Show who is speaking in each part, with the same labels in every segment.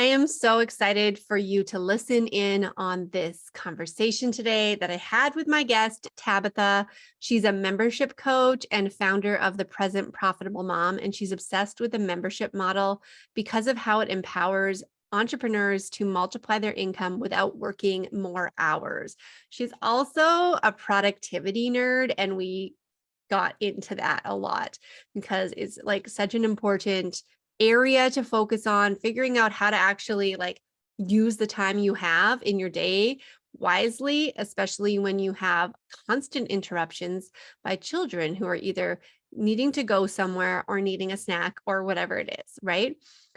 Speaker 1: am so excited for you to listen in on this conversation today that I had with my guest, Tabitha. She's a membership coach and founder of the Present Profitable Mom, and she's obsessed with the membership model because of how it empowers entrepreneurs to multiply their income without working more hours. She's also a productivity nerd, and we got into that a lot because it's like such an important area to focus on, figuring out how to actually like use the time you have in your day wisely, especially when you have constant interruptions by children who are either needing to go somewhere or needing a snack or whatever it is, right?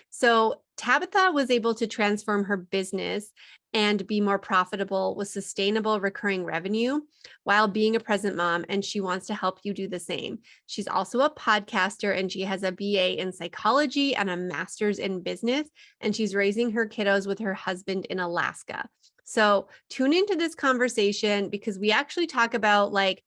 Speaker 1: So Tabitha was able to transform her business and be more profitable with sustainable recurring revenue while being a present mom, and she wants to help you do the same. She's also a podcaster, and she has a BA in psychology and a master's in business, and she's raising her kiddos with her husband in Alaska. So tune into this conversation because we actually talk about like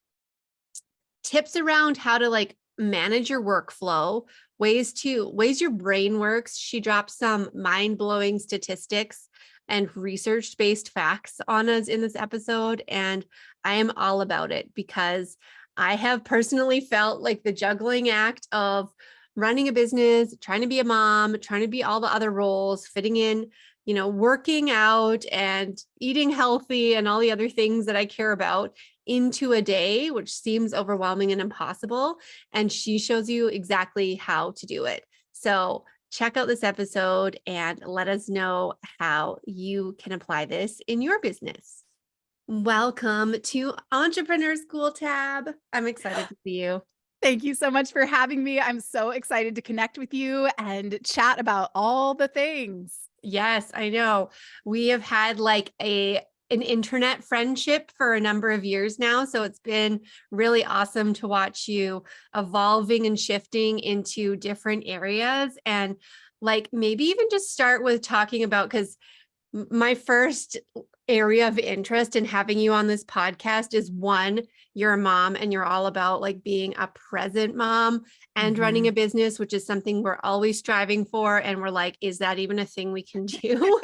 Speaker 1: tips around how to like manage your workflow, ways your brain works. She drops some mind-blowing statistics and research-based facts on us in this episode. And I am all about it because I have personally felt like the juggling act of running a business, trying to be a mom, trying to be all the other roles, fitting in, working out and eating healthy and all the other things that I care about into a day, which seems overwhelming and impossible. And she shows you exactly how to do it. So check out this episode and let us know how you can apply this in your business. Welcome to Entrepreneur School, Tab. I'm excited to see you.
Speaker 2: Thank you so much for having me. I'm so excited to connect with you and chat about all the things.
Speaker 1: Yes, I know. We have had like an internet friendship for a number of years now. So it's been really awesome to watch you evolving and shifting into different areas. And like maybe even just start with talking about, because my first area of interest in having you on this podcast is one, you're a mom and you're all about like being a present mom and running a business, which is something we're always striving for. And we're like, is that even a thing we can do?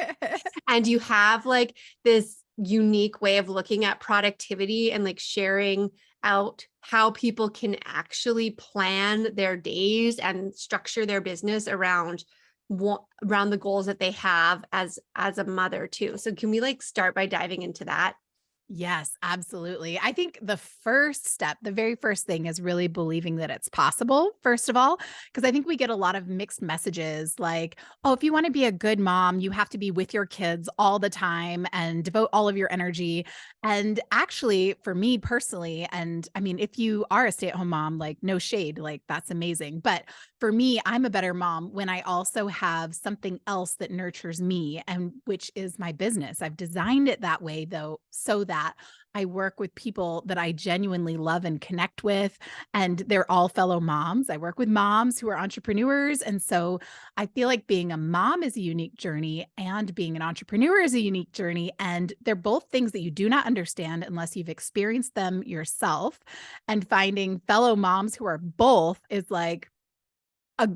Speaker 1: And you have like this unique way of looking at productivity and like sharing out how people can actually plan their days and structure their business around the goals that they have as a mother too. So can we like start by diving into that?
Speaker 2: Yes, absolutely. I think the first step, the very first thing is really believing that it's possible, first of all, because I think we get a lot of mixed messages like, oh, if you want to be a good mom, you have to be with your kids all the time and devote all of your energy. And actually, for me personally, and I mean, if you are a stay-at-home mom, like no shade, like that's amazing. But for me, I'm a better mom when I also have something else that nurtures me, and which is my business. I've designed it that way, though, so that I work with people that I genuinely love and connect with, and they're all fellow moms. I work with moms who are entrepreneurs. And so I feel like being a mom is a unique journey and being an entrepreneur is a unique journey. And they're both things that you do not understand unless you've experienced them yourself. And finding fellow moms who are both is like a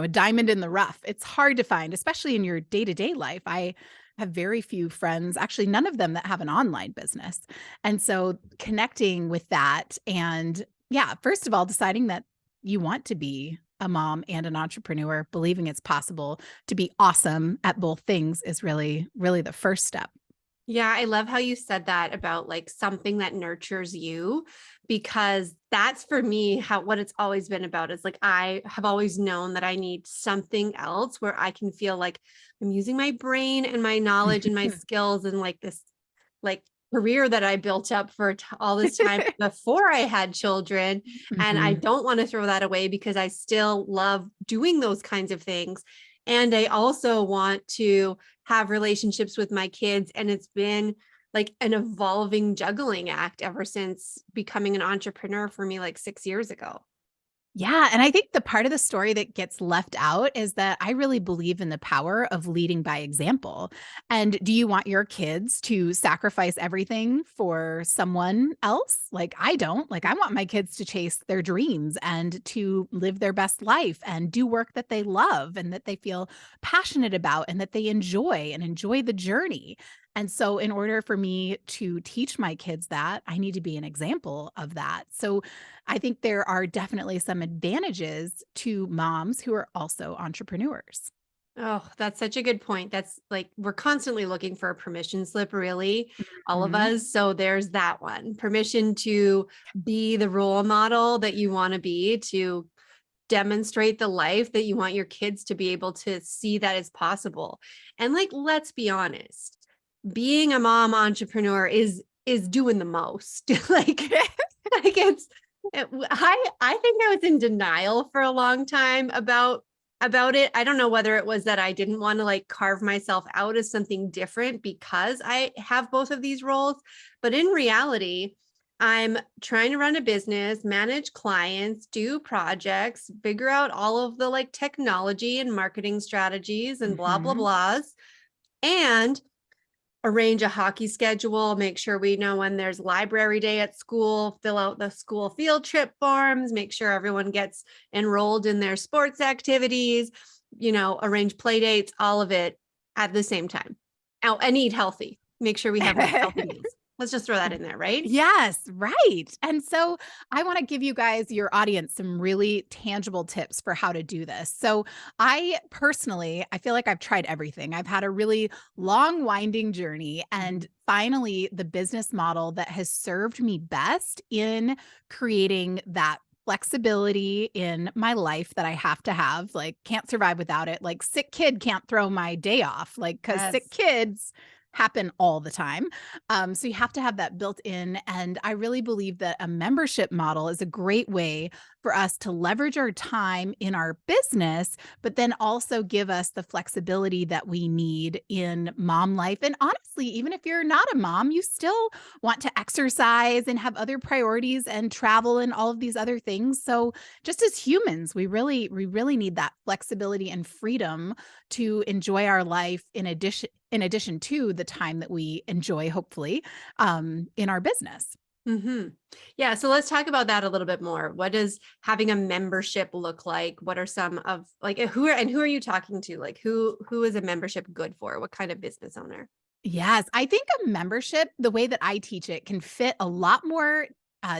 Speaker 2: diamond in the rough. It's hard to find, especially in your day-to-day life. I have very few friends, actually none of them that have an online business. And so connecting with that and yeah, first of all, deciding that you want to be a mom and an entrepreneur, believing it's possible to be awesome at both things is really, really the first step.
Speaker 1: Yeah, I love how you said that about like something that nurtures you, because that's for me what it's always been about is like I have always known that I need something else where I can feel like I'm using my brain and my knowledge and my skills and like this like career that I built up for all this time before I had children. And I
Speaker 2: Mhm.
Speaker 1: don't want to throw that away because I still love doing those kinds of things. And I also want to have relationships with my kids. And it's been like an evolving juggling act ever since becoming an entrepreneur for me like 6 years ago.
Speaker 2: Yeah, and I think the part of the story that gets left out is that I really believe in the power of leading by example. And do you want your kids to sacrifice everything for someone else? Like I don't. Like I want my kids to chase their dreams and to live their best life and do work that they love and that they feel passionate about and that they enjoy and enjoy the journey. And so in order for me to teach my kids that, I need to be an example of that. So I think there are definitely some advantages to moms who are also entrepreneurs.
Speaker 1: Oh, that's such a good point. That's like we're constantly looking for a permission slip, really, all of
Speaker 2: Mhm.
Speaker 1: us. So there's that one permission to be the role model that you want to be, to demonstrate the life that you want your kids to be able to see that is possible. And like, let's be honest, being a mom entrepreneur is doing the most. Like I think I was in denial for a long time about it. I don't know whether it was that I didn't want to like carve myself out as something different because I have both of these roles, but in reality, I'm trying to run a business, manage clients, do projects, figure out all of the like technology and marketing strategies and blah blah
Speaker 2: Mhm.
Speaker 1: blahs, and arrange a hockey schedule, make sure we know when there's library day at school, fill out the school field trip forms, make sure everyone gets enrolled in their sports activities, arrange play dates, all of it at the same time. Oh, and eat healthy. Make sure we have like healthy meals. Let's just throw that in there, right?
Speaker 2: Yes, right. And so I want to give you guys, your audience, some really tangible tips for how to do this. So I personally, I feel like I've tried everything. I've had a really long, winding journey. And
Speaker 1: Mhm.
Speaker 2: finally, the business model that has served me best in creating that flexibility in my life that I have to have, like can't survive without it. Like sick kid can't throw my day off, like because sick
Speaker 1: Yes.
Speaker 2: kids happen all the time. So you have to have that built in. And I really believe that a membership model is a great way for us to leverage our time in our business, but then also give us the flexibility that we need in mom life. And honestly, even if you're not a mom, you still want to exercise and have other priorities and travel and all of these other things. So just as humans, we really need that flexibility and freedom to enjoy our life in addition to the time that we enjoy, hopefully, in our business.
Speaker 1: Hmm. Yeah. So let's talk about that a little bit more. What does having a membership look like? What are some of like who are you talking to? Like who is a membership good for? What kind of business owner?
Speaker 2: Yes, I think a membership, the way that I teach it, can fit a lot more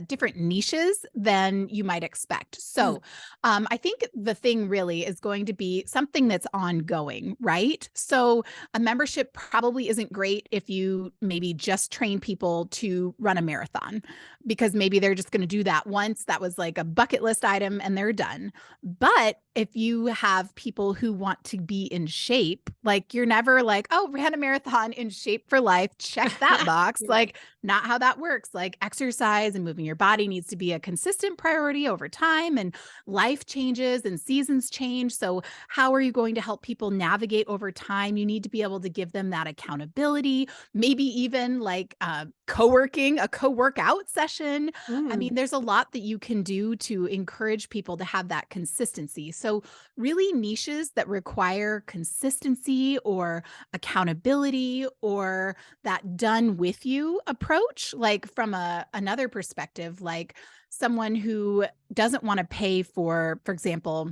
Speaker 2: different niches than you might expect.
Speaker 1: Mm,
Speaker 2: So, I think the thing really is going to be something that's ongoing, right? So, a membership probably isn't great if you maybe just train people to run a marathon because maybe they're just going to do that once. That was like a bucket list item and they're done. But if you have people who want to be in shape, like you're never like, oh, ran a marathon in shape for life, check that box.
Speaker 1: You're right.
Speaker 2: Like, not how that works. Like, exercise and moving your body needs to be a consistent priority over time, and life changes and seasons change. So, how are you going to help people navigate over time? You need to be able to give them that accountability, maybe even like co working, a co workout session. I
Speaker 1: Mm,
Speaker 2: mean, there's a lot that you can do to encourage people to have that consistency. So, really, niches that require consistency or accountability or that done with you approach, like from another perspective, like someone who doesn't want to pay for example,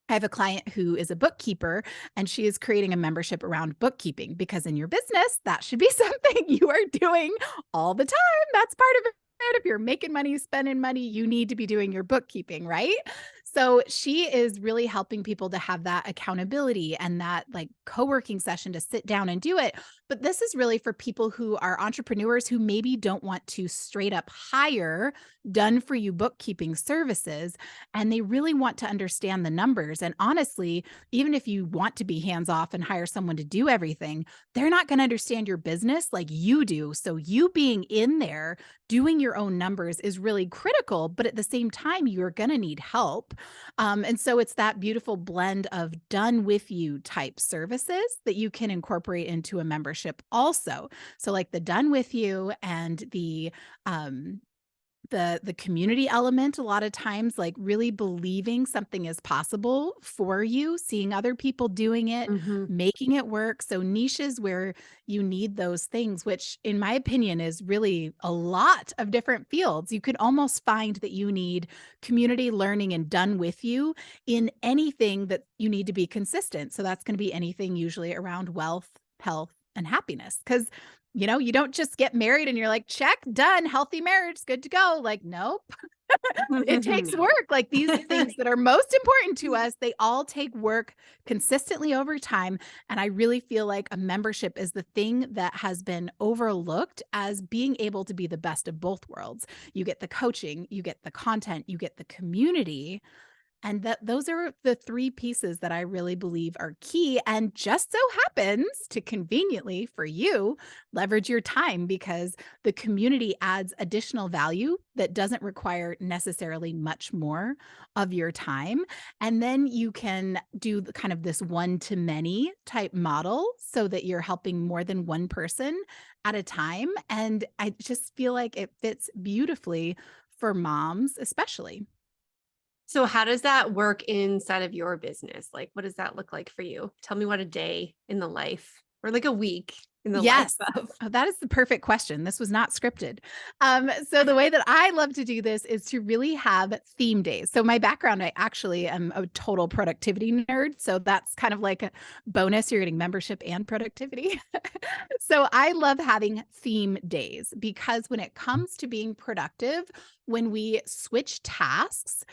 Speaker 2: I have a client who is a bookkeeper and she is creating a membership around bookkeeping because in your business, that should be something you are doing all the time. That's part of it. If you're making money, spending money, you need to be doing your bookkeeping, right? So she is really helping people to have that accountability and that like co-working session to sit down and do it. But this is really for people who are entrepreneurs who maybe don't want to straight up hire done for you bookkeeping services and they really want to understand the numbers. And honestly, even if you want to be hands off and hire someone to do everything, they're not going to understand your business like you do. So, you being in there doing your own numbers is really critical. But at the same time, you're going to need help. And so, it's that beautiful blend of done with you type services that you can incorporate into a membership also. So, like the done with you and the the community element a lot of times, like really believing something is possible for you, seeing other people doing it,
Speaker 1: Mhm.
Speaker 2: making it work. So niches where you need those things, which in my opinion is really a lot of different fields. You could almost find that you need community learning and done with you in anything that you need to be consistent. So that's going to be anything usually around wealth, health, and happiness. Because you don't just get married and you're like, check, done, healthy marriage, good to go. Like, nope, it takes
Speaker 1: No.
Speaker 2: work. Like these things that are most important to us, they all take work consistently over time. And I really feel like a membership is the thing that has been overlooked as being able to be the best of both worlds. You get the coaching, you get the content, you get the community, and those are the 3 pieces that I really believe are key, and just so happens to conveniently for you, leverage your time because the community adds additional value that doesn't require necessarily much more of your time. And then you can do the kind of this one to many type model so that you're helping more than one person at a time. And I just feel like it fits beautifully for moms, especially.
Speaker 1: So how does that work inside of your business? Like, what does that look like for you? Tell me what a day in the life or like a week in the life
Speaker 2: Yes.
Speaker 1: of.
Speaker 2: Oh, that is the perfect question. This was not scripted. So the way that I love to do this is to really have theme days. So my background, I actually am a total productivity nerd. So that's kind of like a bonus. You're getting membership and productivity. So I love having theme days because when it comes to being productive, when we switch tasks,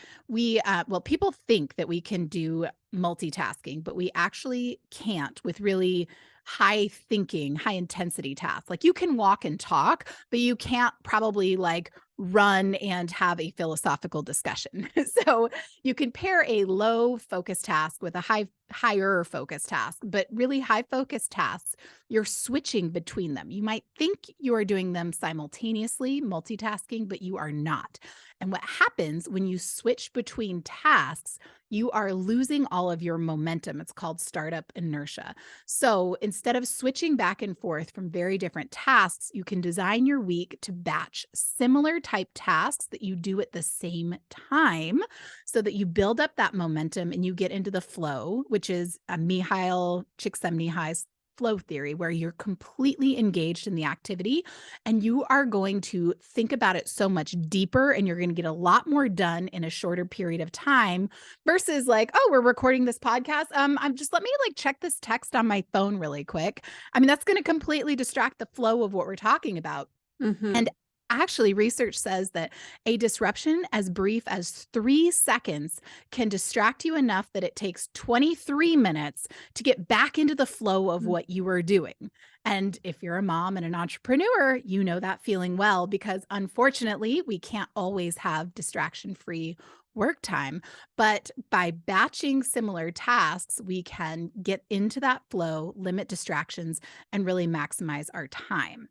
Speaker 2: people think that we can do multitasking, but we actually can't with really high thinking, high intensity tasks. Like you can walk and talk, but you can't probably like run and have a philosophical discussion. So you can pair a low focus task with a higher focus task, but really high focus tasks, you're switching between them. You might think you are doing them simultaneously, multitasking, but you are not. And what happens when you switch between tasks, you are losing all of your momentum. It's called startup inertia. So instead of switching back and forth from very different tasks, you can design your week to batch similar type tasks that you do at the same time so that you build up that momentum and you get into the flow, which is a Mihail Csikszentmihalyi's flow theory, where you're completely engaged in the activity and you are going to think about it so much deeper and you're going to get a lot more done in a shorter period of time versus like, oh, we're recording this podcast. I'm just let me like check this text on my phone really quick. I mean, that's going to completely distract the flow of what we're talking about. And
Speaker 1: Mhm.
Speaker 2: actually, research says that a disruption as brief as 3 seconds can distract you enough that it takes 23 minutes to get back into the flow of
Speaker 1: Mm.
Speaker 2: what you were doing. And if you're a mom and an entrepreneur, you know that feeling well because unfortunately, we can't always have distraction free work time. But by batching similar tasks, we can get into that flow, limit distractions, and really maximize our time.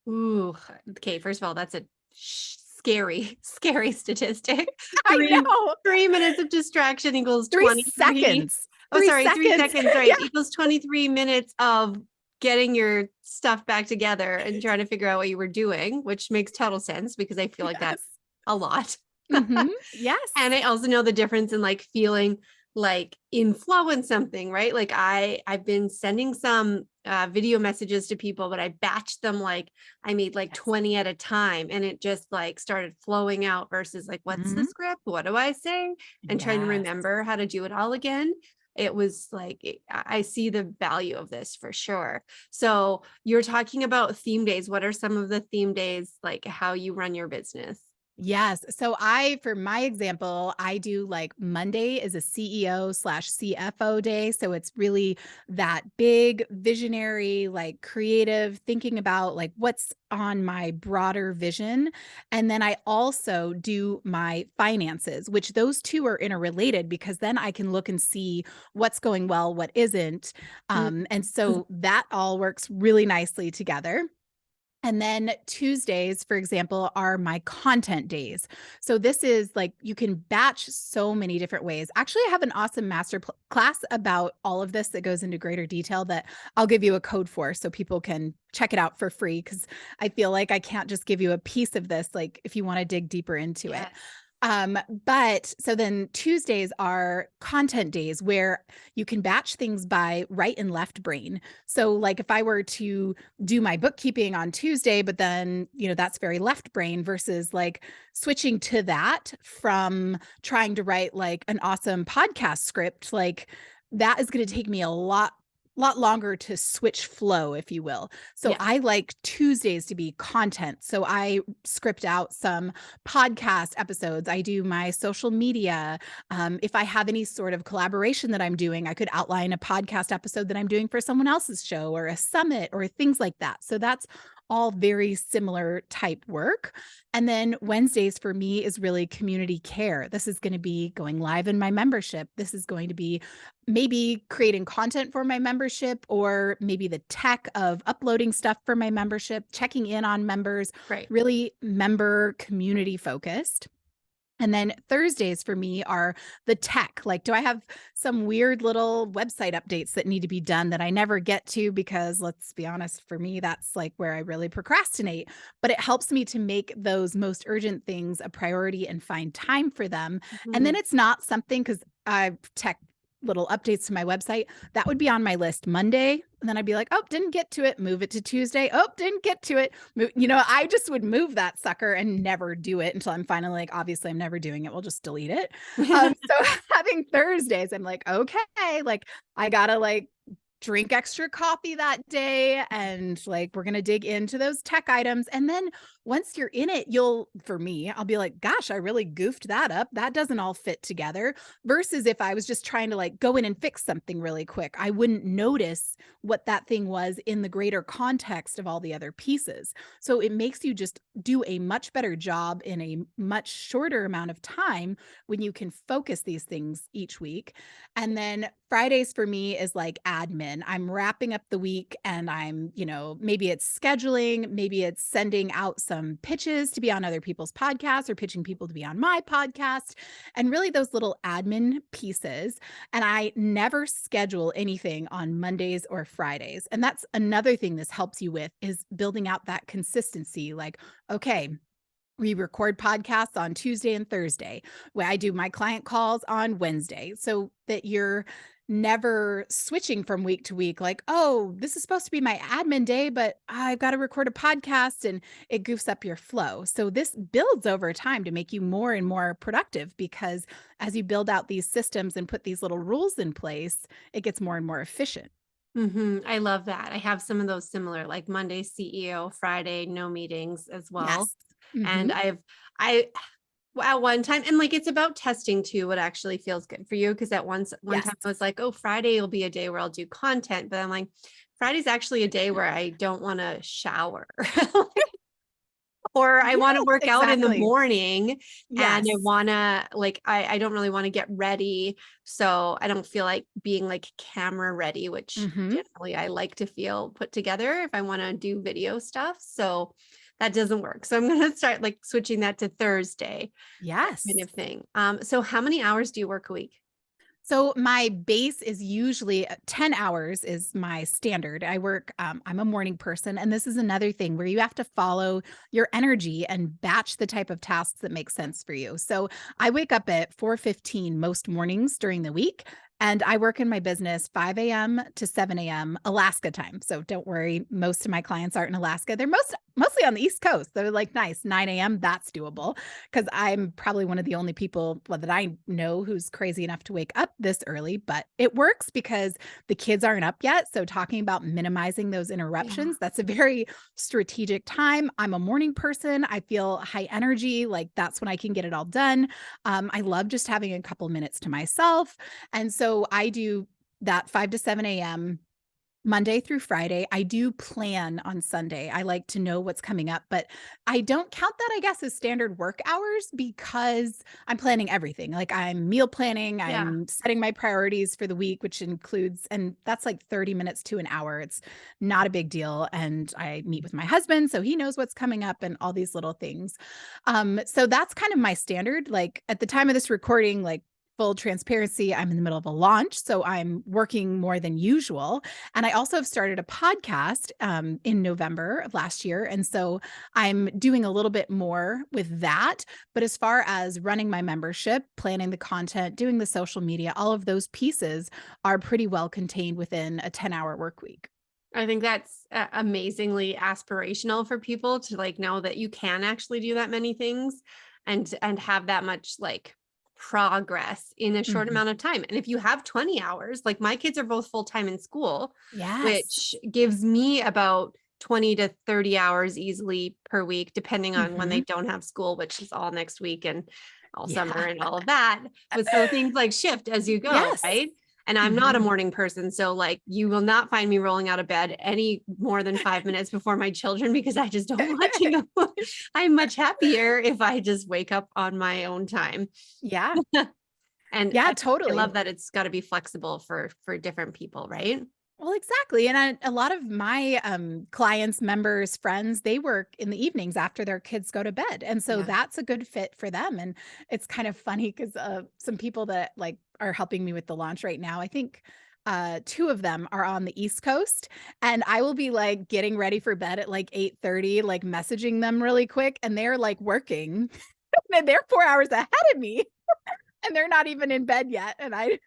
Speaker 1: Ooh, okay, first of all, that's a scary, scary statistic.
Speaker 2: I
Speaker 1: 3
Speaker 2: know.
Speaker 1: 3 minutes of distraction equals
Speaker 2: 3
Speaker 1: 23.
Speaker 2: seconds.
Speaker 1: Oh,
Speaker 2: 3
Speaker 1: sorry, 3
Speaker 2: seconds.
Speaker 1: seconds, right,
Speaker 2: Yeah.
Speaker 1: equals 23 minutes of getting your stuff back together and trying to figure out what you were doing, which makes total sense because I feel like that's
Speaker 2: Yes.
Speaker 1: a lot.
Speaker 2: Mhm.
Speaker 1: And
Speaker 2: Yes.
Speaker 1: I also know the difference in like feeling like in flow in something, right? Like I've been sending some video messages to people, but I batched them like I made like
Speaker 2: Yes.
Speaker 1: 20 at a time and it just like started flowing out versus like what's the
Speaker 2: Mhm.
Speaker 1: script? What do I say? And trying to
Speaker 2: Yes.
Speaker 1: remember how to do it all again. It was like I see the value of this for sure. So you're talking about theme days. What are some of the theme days like how you run your business?
Speaker 2: Yes. So for my example, I do like Monday is a CEO/CFO day. So it's really that big visionary, like creative thinking about like what's on my broader vision. And then I also do my finances, which those two are interrelated because then I can look and see what's going well, what isn't.
Speaker 1: Mm.
Speaker 2: And so that all works really nicely together. And then Tuesdays, for example, are my content days. So this is like you can batch so many different ways. Actually, I have an awesome class about all of this that goes into greater detail that I'll give you a code for so people can check it out for free, because I feel like I can't just give you a piece of this, like if you want to dig deeper into it.
Speaker 1: Yes.
Speaker 2: But so then Tuesdays are content days where you can batch things by right and left brain. So like if I were to do my bookkeeping on Tuesday, but then, that's very left brain versus like switching to that from trying to write like an awesome podcast script, like that is going to take me a lot longer to switch flow, if you will. So
Speaker 1: Yeah.
Speaker 2: I like Tuesdays to be content. So I script out some podcast episodes. I do my social media. If I have any sort of collaboration that I'm doing, I could outline a podcast episode that I'm doing for someone else's show or a summit or things like that. So that's all very similar type work. And then Wednesdays for me is really community care. This is going to be going live in my membership. This is going to be maybe creating content for my membership, or maybe the tech of uploading stuff for my membership, checking in on members,
Speaker 1: Right.
Speaker 2: really member community focused. And then Thursdays for me are the tech. Like, do I have some weird little website updates that need to be done that I never get to? Because let's be honest, for me, that's like where I really procrastinate. But it helps me to make those most urgent things a priority and find time for them. And then
Speaker 1: Mhm.
Speaker 2: it's not something, because I tech little updates to my website, that would be on my list Monday. And then I'd be like, oh, didn't get to it. Move it to Tuesday. Oh, didn't get to it. I just would move that sucker and never do it until I'm finally like, obviously I'm never doing it. We'll just delete it. So having Thursdays, I'm like, okay, like I gotta like drink extra coffee that day, and like we're going to dig into those tech items. And then once you're in it, for me, I'll be like, gosh, I really goofed that up. That doesn't all fit together. Versus if I was just trying to like go in and fix something really quick, I wouldn't notice what that thing was in the greater context of all the other pieces. So it makes you just do a much better job in a much shorter amount of time when you can focus these things each week. And then Fridays for me is like admin. I'm wrapping up the week, and I'm, maybe it's scheduling, maybe it's sending out some pitches to be on other people's podcasts or pitching people to be on my podcast, and really those little admin pieces. And I never schedule anything on Mondays or Fridays. And that's another thing this helps you with, is building out that consistency. Like, okay, we record podcasts on Tuesday and Thursday, where I do my client calls on Wednesday, so that you're never switching from week to week. Like, oh, this is supposed to be my admin day, but I've got to record a podcast, and it goofs up your flow. So this builds over time to make you more and more productive, because as you build out these systems and put these little rules in place, it gets more and more efficient.
Speaker 1: I love that. I have some of those similar, like Monday CEO, Friday no meetings as well.
Speaker 2: Yes. Hmm.
Speaker 1: And I at one time, and like it's about testing too what actually feels good for you. Because at one
Speaker 2: Yes.
Speaker 1: time I was like, oh, Friday will be a day where I'll do content, but I'm like, Friday's actually a day where I don't want to shower. Or I want to
Speaker 2: Yes,
Speaker 1: work out in the
Speaker 2: exactly.
Speaker 1: morning, and I
Speaker 2: Yes.
Speaker 1: want to like, I don't really want to get ready. So I don't feel like being like camera ready, which
Speaker 2: Hmm.
Speaker 1: generally I like to feel put together if I want to do video stuff. So that doesn't work. So I'm going to start like switching that to Thursday, that kind
Speaker 2: Yes.
Speaker 1: of thing. So how many hours do you work a week?
Speaker 2: So my base is usually 10 hours is my standard. I'm a morning person. And this is another thing where you have to follow your energy and batch the type of tasks that make sense for you. So I wake up at 4:15 most mornings during the week. And I work in my business 5 a.m. to 7 a.m. Alaska time. So don't worry, most of my clients aren't in Alaska. They're mostly on the East Coast. They're like, nice, 9 a.m. That's doable, because I'm probably one of the only people that I know who's crazy enough to wake up this early, but it works because the kids aren't up yet. So talking about minimizing those
Speaker 1: Yeah.
Speaker 2: interruptions, that's a very strategic time. I'm a morning person. I feel high energy. Like that's when I can get it all done. I love just having a couple minutes to myself. And so I do that 5 to 7 a.m. Monday through Friday. I do plan on Sunday. I like to know what's coming up, but I don't count that, I guess, as standard work hours because I'm planning everything. Like I'm meal planning,
Speaker 1: Yeah.
Speaker 2: I'm setting my priorities for the week, which includes, and that's like 30 minutes to an hour. It's not a big deal. And I meet with my husband, so he knows what's coming up and all these little things. So that's kind of my standard. Like at the time of this recording, like full transparency, I'm in the middle of a launch, so I'm working more than usual. And I also have started a podcast in November of last year. And so I'm doing a little bit more with that. But as far as running my membership, planning the content, doing the social media, all of those pieces are pretty well contained within a 10-hour work week.
Speaker 1: I think that's amazingly aspirational for people to like know that you can actually do that many things and have that much like progress in a short
Speaker 2: Mhm.
Speaker 1: amount of time. And if you have 20 hours, like my kids are both full-time in school,
Speaker 2: Yes.
Speaker 1: which gives me about 20 to 30 hours easily per week, depending on when they
Speaker 2: Mhm.
Speaker 1: don't have school, which is all next week and all summer
Speaker 2: Yeah.
Speaker 1: and all of that. But so things like shift as you go,
Speaker 2: Yes.
Speaker 1: right? And I'm not a
Speaker 2: Mhm.
Speaker 1: morning person. So like you will not find me rolling out of bed any more than 5 minutes before my children because I just don't want to. I'm much happier if I just wake up on my own time.
Speaker 2: Yeah.
Speaker 1: And
Speaker 2: Yeah,
Speaker 1: I
Speaker 2: totally.
Speaker 1: love that it's got to be flexible for different people, right?
Speaker 2: Well, exactly. And a lot of my clients, members, friends, they work in the evenings after their kids go to bed. And so
Speaker 1: Yeah.
Speaker 2: that's a good fit for them. And it's kind of funny because some people that like are helping me with the launch right now, I think two of them are on the East Coast. And I will be like getting ready for bed at like 8:30, like messaging them really quick. And they're like working. And they're 4 hours ahead of me. And they're not even in bed yet, and I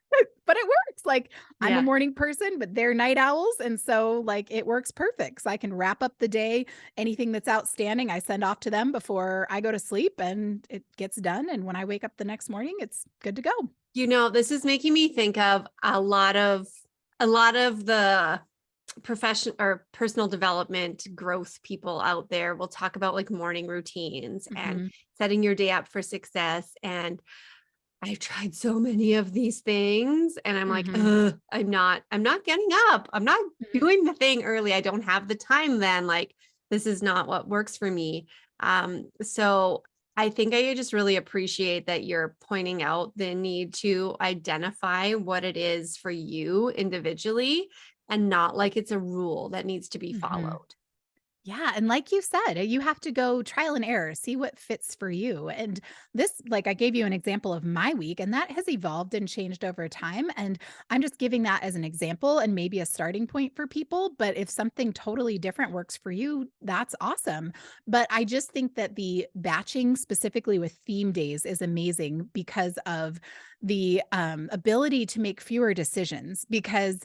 Speaker 2: but it works, like, I'm a
Speaker 1: Yeah.
Speaker 2: morning person, but they're night owls, and so, like, it works perfect, so I can wrap up the day, anything that's outstanding, I send off to them before I go to sleep, and it gets done, and when I wake up the next morning, it's good to go.
Speaker 1: This is making me think of a lot of the profession or personal development growth people out there will talk about like morning routines and
Speaker 2: Mhm,
Speaker 1: setting your day up for success. And I've tried so many of these things and I'm like,
Speaker 2: mhm,
Speaker 1: ugh, I'm not getting up. I'm not
Speaker 2: mhm,
Speaker 1: doing the thing early. I don't have the time then. Like, this is not what works for me. So I think I just really appreciate that you're pointing out the need to identify what it is for you individually and not like it's a rule that needs to be
Speaker 2: mhm.
Speaker 1: followed.
Speaker 2: Yeah, and like you said, you have to go trial and error, see what fits for you. And this, like I gave you an example of my week, and that has evolved and changed over time. And I'm just giving that as an example and maybe a starting point for people. But if something totally different works for you, that's awesome. But I just think that the batching, specifically with theme days, is amazing because of the ability to make fewer decisions. Because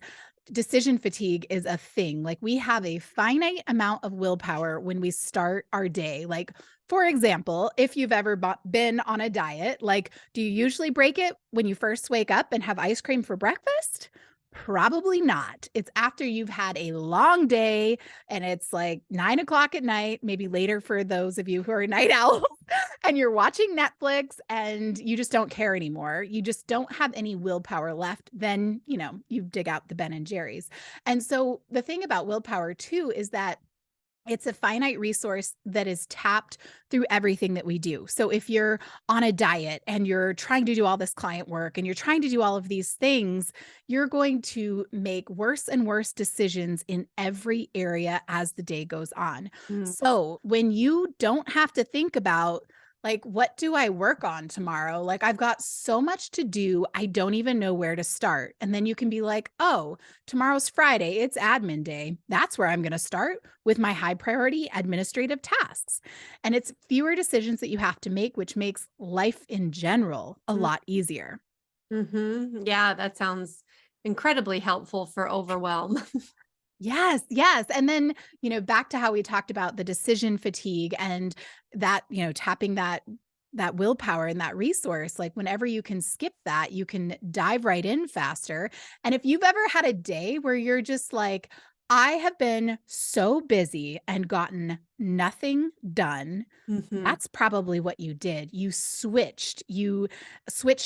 Speaker 2: decision fatigue is a thing. Like we have a finite amount of willpower when we start our day. Like, for example, if you've ever been on a diet, like, do you usually break it when you first wake up and have ice cream for breakfast? Probably not. It's after you've had a long day and it's like 9 o'clock at night, maybe later for those of you who are night owls, and you're watching Netflix and you just don't care anymore. You just don't have any willpower left. Then, you dig out the Ben and Jerry's. And so the thing about willpower too is that it's a finite resource that is tapped through everything that we do. So if you're on a diet and you're trying to do all this client work and you're trying to do all of these things, you're going to make worse and worse decisions in every area as the day goes on.
Speaker 1: Mm,
Speaker 2: So when you don't have to think about, like, what do I work on tomorrow? Like, I've got so much to do, I don't even know where to start. And then you can be like, oh, tomorrow's Friday, it's admin day. That's where I'm going to start with my high priority administrative tasks. And it's fewer decisions that you have to make, which makes life in general a
Speaker 1: mm,
Speaker 2: lot easier.
Speaker 1: Yeah, that sounds incredibly helpful for overwhelm.
Speaker 2: Yes, yes. And then, back to how we talked about the decision fatigue and that, tapping that willpower and that resource, like whenever you can skip that, you can dive right in faster. And if you've ever had a day where you're just like, I have been so busy and gotten nothing done,
Speaker 1: Mhm.
Speaker 2: that's probably what you did. You switched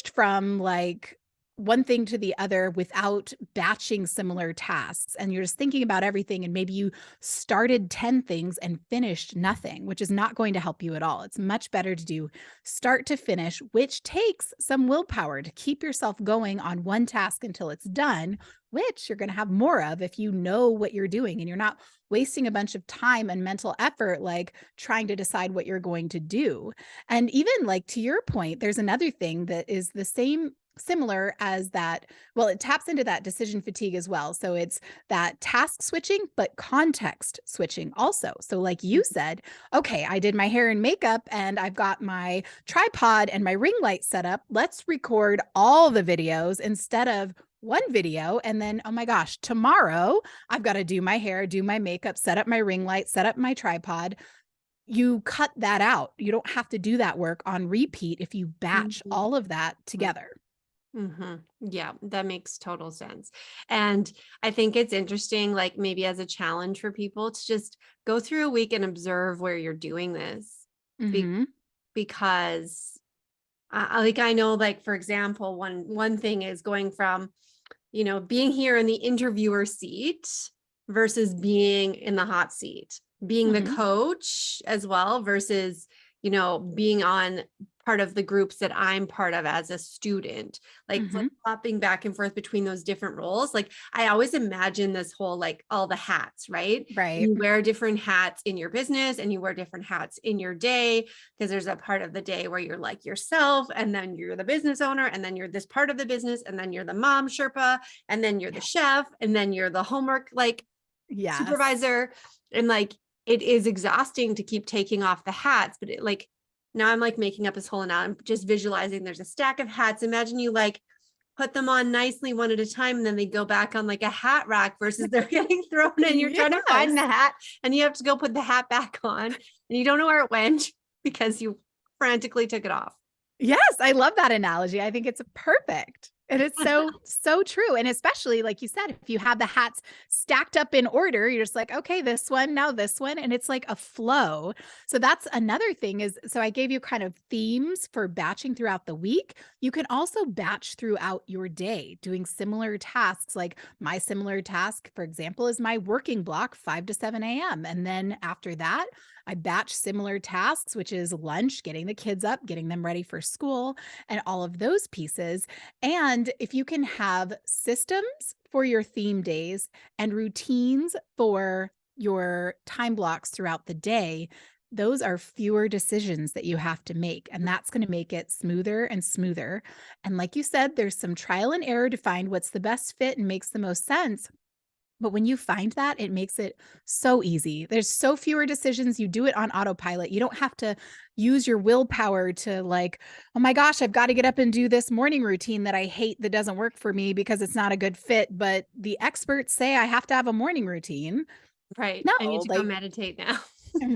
Speaker 2: from like one thing to the other without batching similar tasks. And you're just thinking about everything. And maybe you started 10 things and finished nothing, which is not going to help you at all. It's much better to do start to finish, which takes some willpower to keep yourself going on one task until it's done, which you're going to have more of if you know what you're doing and you're not wasting a bunch of time and mental effort, like trying to decide what you're going to do. And even like to your point, there's another thing that is the same similar as that. Well, it taps into that decision fatigue as well. So it's that task switching, but context switching also. So, like you said, okay, I did my hair and makeup and I've got my tripod and my ring light set up. Let's record all the videos instead of one video. And then, oh my gosh, tomorrow I've got to do my hair, do my makeup, set up my ring light, set up my tripod. You cut that out. You don't have to do that work on repeat if you batch
Speaker 1: Mhm.
Speaker 2: all of that together.
Speaker 1: Yeah, that makes total sense. And I think it's interesting, like maybe as a challenge for people to just go through a week and observe where you're doing this. Be-
Speaker 2: Mhm.
Speaker 1: because like I know, like for example, one thing is going from, being here in the interviewer seat versus being in the hot seat, being the
Speaker 2: Mhm.
Speaker 1: coach as well versus, being on part of the groups that I'm part of as a student, like flip
Speaker 2: Mhm.
Speaker 1: flopping back and forth between those different roles. Like I always imagine this whole, like all the hats, right?
Speaker 2: Right.
Speaker 1: You wear different hats in your business and you wear different hats in your day because there's a part of the day where you're like yourself and then you're the business owner and then you're this part of the business and then you're the mom Sherpa and then you're the
Speaker 2: Yeah.
Speaker 1: chef and then you're the homework like
Speaker 2: Yes.
Speaker 1: supervisor. And like it is exhausting to keep taking off the hats, but like now I'm like making up this whole, and now I'm just visualizing there's a stack of hats. Imagine you like put them on nicely one at a time and then they go back on like a hat rack versus they're getting thrown and you're trying to find the
Speaker 2: Yes.
Speaker 1: hat and you have to go put the hat back on and you don't know where it went because you frantically took it off.
Speaker 2: Yes, I love that analogy. I think it's perfect. And it's so, so true. And especially like you said, if you have the hats stacked up in order, you're just like, okay, this one, now this one. And it's like a flow. So that's another thing is, so I gave you kind of themes for batching throughout the week. You can also batch throughout your day doing similar tasks. Like my similar task, for example, is my working block 5 to 7 a.m. And then after that, I batch similar tasks, which is lunch, getting the kids up, getting them ready for school, and all of those pieces. And if you can have systems for your theme days and routines for your time blocks throughout the day, those are fewer decisions that you have to make. And that's going to make it smoother and smoother. And like you said, there's some trial and error to find what's the best fit and makes the most sense. But when you find that, it makes it so easy. There's so fewer decisions. You do it on autopilot. You don't have to use your willpower to like, oh my gosh, I've got to get up and do this morning routine that I hate that doesn't work for me because it's not a good fit. But the experts say I have to have a morning routine.
Speaker 1: Right. I need
Speaker 2: No,
Speaker 1: to go
Speaker 2: like,
Speaker 1: meditate now.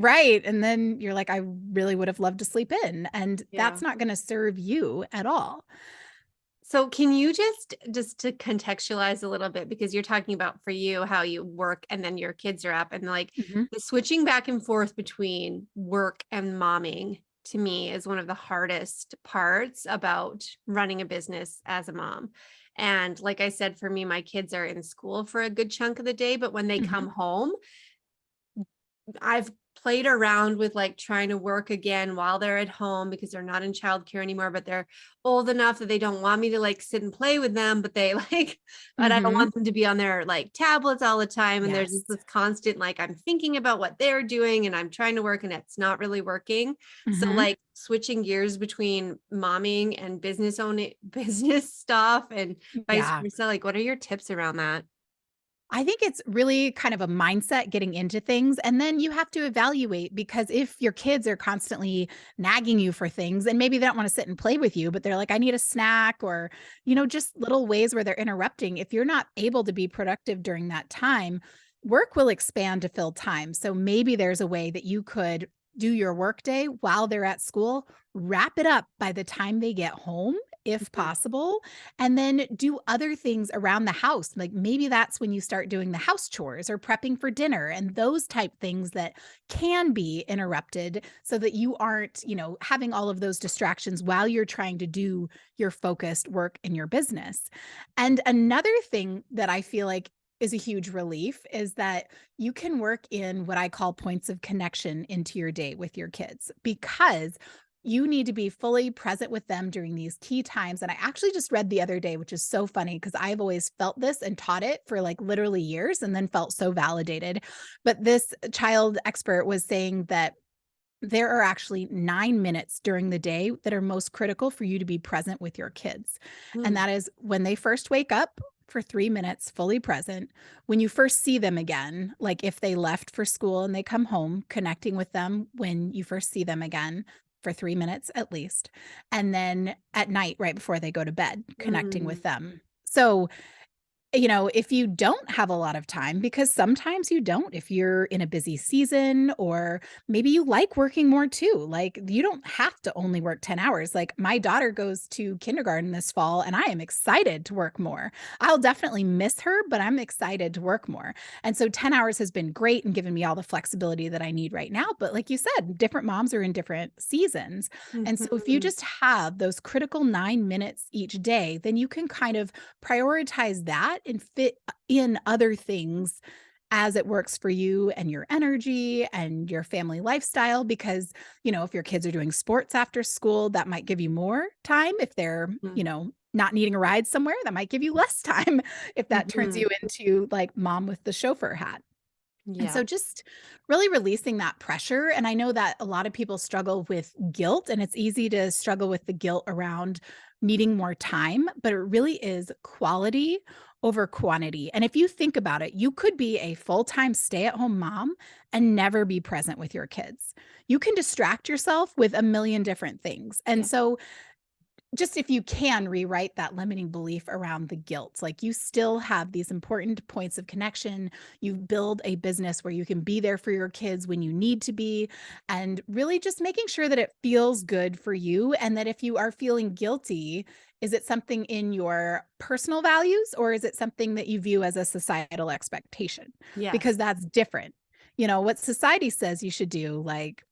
Speaker 2: right. And then you're like, I really would have loved to sleep in. And
Speaker 1: Yeah.
Speaker 2: that's not going to serve you at all.
Speaker 1: So can you just to contextualize a little bit because you're talking about for you how you work and then your kids are up and like
Speaker 2: Mhm.
Speaker 1: the switching back and forth between work and momming to me is one of the hardest parts about running a business as a mom. And like I said, for me, my kids are in school for a good chunk of the day, but when they come
Speaker 2: Mhm.
Speaker 1: home, I've played around with like trying to work again while they're at home because they're not in childcare anymore, but they're old enough that they don't want me to like sit and play with them, but they like, but I don't
Speaker 2: Mhm.
Speaker 1: want them to be on their like tablets all the time. And there's just
Speaker 2: Yes.
Speaker 1: this constant, like, I'm thinking about what they're doing and I'm trying to work and it's not really working. So
Speaker 2: Mhm.
Speaker 1: like switching gears between momming and business owning business stuff and vice
Speaker 2: Yeah.
Speaker 1: versa. Like, what are your tips around that?
Speaker 2: I think it's really kind of a mindset getting into things. And then you have to evaluate because if your kids are constantly nagging you for things and maybe they don't want to sit and play with you, but they're like, I need a snack or, just little ways where they're interrupting. If you're not able to be productive during that time, work will expand to fill time. So maybe there's a way that you could do your work day while they're at school, wrap it up by the time they get home if
Speaker 1: Mhm.
Speaker 2: possible, and then do other things around the house. Like maybe that's when you start doing the house chores or prepping for dinner and those type things that can be interrupted so that you aren't, having all of those distractions while you're trying to do your focused work in your business. And another thing that I feel like is a huge relief is that you can work in what I call points of connection into your day with your kids because you need to be fully present with them during these key times. And I actually just read the other day, which is so funny because I've always felt this and taught it for like literally years and then felt so validated. But this child expert was saying that there are actually 9 minutes during the day that are most critical for you to be present with your kids. And
Speaker 1: Mm.
Speaker 2: that is when they first wake up for 3 minutes, fully present. When you first see them again, like if they left for school and they come home, connecting with them when you first see them again for 3 minutes at least. And then at night, right before they go to bed, connecting
Speaker 1: Mm.
Speaker 2: with them. So if you don't have a lot of time, because sometimes you don't, if you're in a busy season, or maybe you like working more too. Like you don't have to only work 10 hours. Like my daughter goes to kindergarten this fall and I am excited to work more. I'll definitely miss her, but I'm excited to work more. And so 10 hours has been great and given me all the flexibility that I need right now. But like you said, different moms are in different seasons. And so if you
Speaker 1: Mhm.
Speaker 2: just have those critical 9 minutes each day, then you can kind of prioritize that and fit in other things as it works for you and your energy and your family lifestyle. Because, if your kids are doing sports after school, that might give you more time. If they're,
Speaker 1: Mhm.
Speaker 2: not needing a ride somewhere, that might give you less time if that turns
Speaker 1: Mhm.
Speaker 2: you into like mom with the chauffeur hat. And
Speaker 1: Yeah.
Speaker 2: so just really releasing that pressure. And I know that a lot of people struggle with guilt, and it's easy to struggle with the guilt around needing more time, but it really is quality over quantity. And if you think about it, you could be a full time stay at home mom and never be present with your kids. You can distract yourself with a million different things. And
Speaker 1: Yeah.
Speaker 2: so just if you can rewrite that limiting belief around the guilt, like you still have these important points of connection. You build a business where you can be there for your kids when you need to be, and really just making sure that it feels good for you. And that if you are feeling guilty, is it something in your personal values or is it something that you view as a societal expectation?
Speaker 1: Yes.
Speaker 2: Because that's different. What society says you should do, like,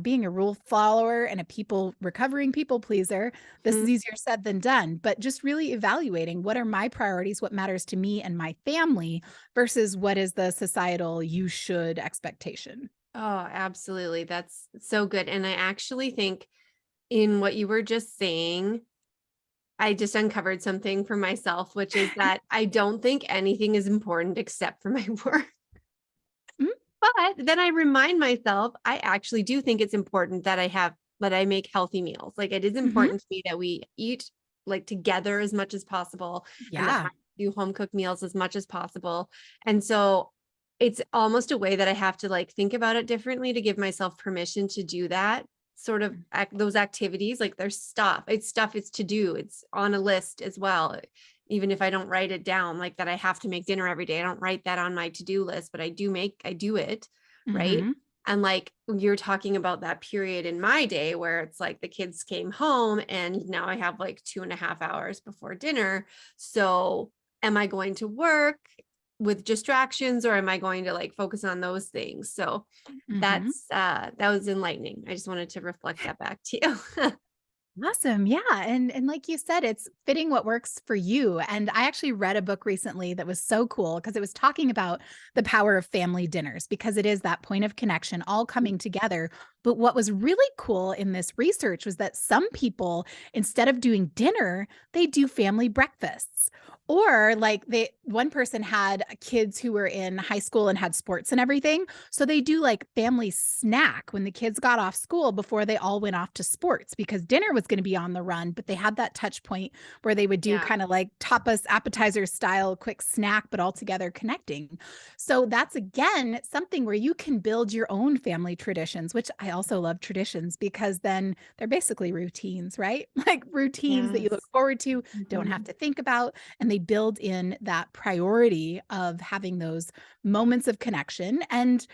Speaker 2: being a rule follower and a recovering people pleaser, this
Speaker 1: Mhm.
Speaker 2: is easier said than done, but just really evaluating what are my priorities, what matters to me and my family versus what is the societal you should expectation.
Speaker 1: Oh, absolutely. That's so good. And I actually think in what you were just saying, I just uncovered something for myself, which is that I don't think anything is important except for my work.
Speaker 2: Mhm,
Speaker 1: But then I remind myself, I actually do think it's important that I make healthy meals. Like it is
Speaker 2: mhm.
Speaker 1: important to me that we eat like together as much as possible and that I
Speaker 2: Yeah.
Speaker 1: do home cooked meals as much as possible. And so it's almost a way that I have to like think about it differently to give myself permission to do that sort of those activities. Like there's stuff, it's to do, it's on a list as well, even if I don't write it down, like that I have to make dinner every day. I don't write that on my to-do list, but I do it, right?
Speaker 2: Mhm,
Speaker 1: And like you're talking about that period in my day where it's like the kids came home and now I have like 2.5 hours before dinner. So am I going to work with distractions or am I going to like focus on those things? So
Speaker 2: mhm.
Speaker 1: that was enlightening. I just wanted to reflect that back to you.
Speaker 2: Awesome. Yeah. And like you said, it's fitting what works for you. And I actually read a book recently that was so cool because it was talking about the power of family dinners because it is that point of connection all coming together. But what was really cool in this research was that some people, instead of doing dinner, they do family breakfasts. Or like one person had kids who were in high school and had sports and everything. So they do like family snack when the kids got off school before they all went off to sports because dinner was going to be on the run, but they had that touch point where they would do
Speaker 1: Yeah.
Speaker 2: kind of like tapas appetizer style quick snack, but all together connecting. So that's again something where you can build your own family traditions, which I also love traditions because then they're basically routines, right? Like routines that you look
Speaker 1: Yes.
Speaker 2: forward to, don't have
Speaker 1: Mhm.
Speaker 2: to think about, and they build in that priority of having those moments of connection. And,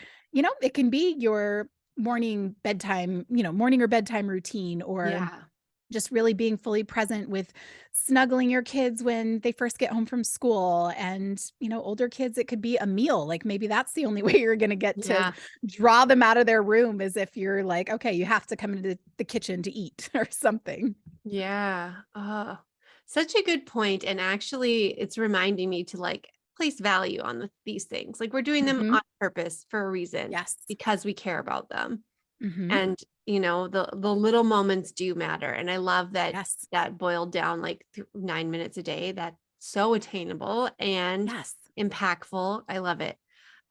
Speaker 2: it can be your morning or bedtime routine or
Speaker 1: Yeah.
Speaker 2: just really being fully present with snuggling your kids when they first get home from school. And, older kids, it could be a meal. Like maybe that's the only way you're going to get to
Speaker 1: Yeah.
Speaker 2: draw them out of their room, is if you're like, okay, you have to come into the kitchen to eat or something.
Speaker 1: Yeah. Oh, such a good point. And actually, it's reminding me to like place value on these things. Like we're doing them
Speaker 2: Hmm.
Speaker 1: on purpose for a reason
Speaker 2: Yes.
Speaker 1: because we care about them.
Speaker 2: Hmm.
Speaker 1: And the little moments do matter. And I love that
Speaker 2: Yes.
Speaker 1: that boiled down like 9 minutes a day. That's so attainable and
Speaker 2: Yes.
Speaker 1: impactful. I love it.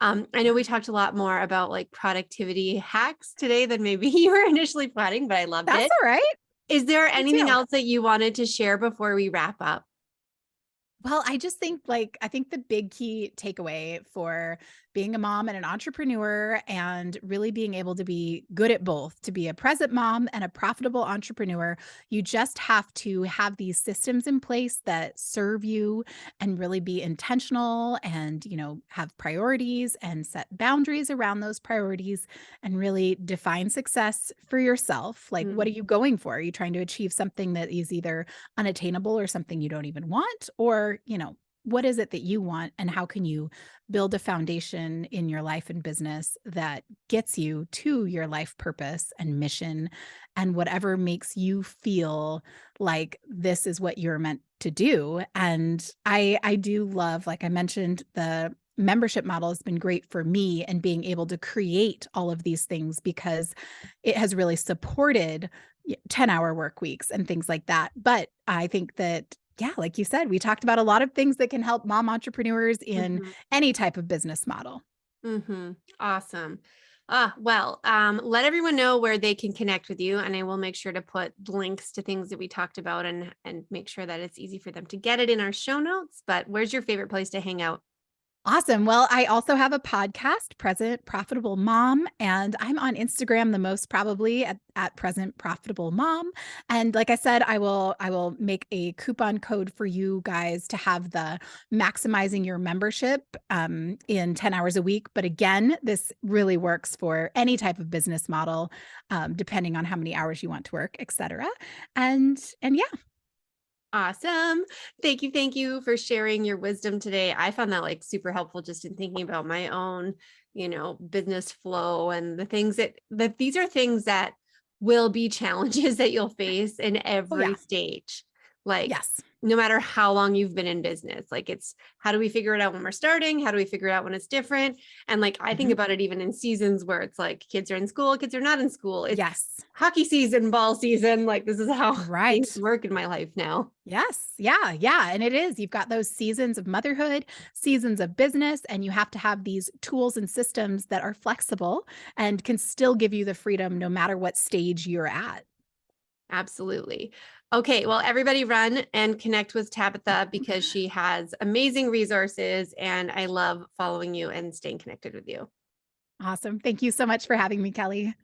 Speaker 1: I know we talked a lot more about like productivity hacks today than maybe you were initially planning, but I loved
Speaker 2: That's
Speaker 1: it.
Speaker 2: all right.
Speaker 1: Is there
Speaker 2: Me
Speaker 1: anything
Speaker 2: too.
Speaker 1: else that you wanted to share before we wrap up?
Speaker 2: Well, I just think I think the big key takeaway for being a mom and an entrepreneur and really being able to be good at both, to be a present mom and a profitable entrepreneur, you just have to have these systems in place that serve you and really be intentional and, have priorities and set boundaries around those priorities and really define success for yourself. Like, what
Speaker 1: Mm,
Speaker 2: are you going for? Are you trying to achieve something that is either unattainable or something you don't even want? Or, what is it that you want, and how can you build a foundation in your life and business that gets you to your life purpose and mission and whatever makes you feel like this is what you're meant to do? And I do love, like I mentioned, the membership model has been great for me and being able to create all of these things because it has really supported 10-hour work weeks and things like that. But I think that, yeah, like you said, we talked about a lot of things that can help mom entrepreneurs in
Speaker 1: mhm,
Speaker 2: any type of business model.
Speaker 1: mhm. Awesome. Well, let everyone know where they can connect with you, and I will make sure to put links to things that we talked about and make sure that it's easy for them to get it in our show notes. But where's your favorite place to hang out?
Speaker 2: Awesome. Well, I also have a podcast, Present Profitable Mom, and I'm on Instagram the most, probably at Present Profitable Mom. And like I said, I will make a coupon code for you guys to have the maximizing your membership in 10 hours a week. But again, this really works for any type of business model, depending on how many hours you want to work, etc. And yeah.
Speaker 1: Awesome. Thank you for sharing your wisdom today. I found that like super helpful just in thinking about my own, business flow and the things that these are things that will be challenges that you'll face in
Speaker 2: Oh
Speaker 1: every
Speaker 2: yeah.
Speaker 1: stage. Like
Speaker 2: Yes.
Speaker 1: no matter how long you've been in business, like it's how do we figure it out when we're starting? How do we figure it out when it's different? And like I think
Speaker 2: Mhm.
Speaker 1: about it even in seasons where it's like kids are in school, kids are not in school. It's
Speaker 2: Yes.
Speaker 1: hockey season, ball season. Like this is how things
Speaker 2: Right.
Speaker 1: work in my life now.
Speaker 2: Yes. Yeah. Yeah. And it is. You've got those seasons of motherhood, seasons of business, and you have to have these tools and systems that are flexible and can still give you the freedom no matter what stage you're at.
Speaker 1: Absolutely. Okay, well, everybody run and connect with Tabitha because she has amazing resources and I love following you and staying connected with you.
Speaker 2: Awesome. Thank you so much for having me, Kelly.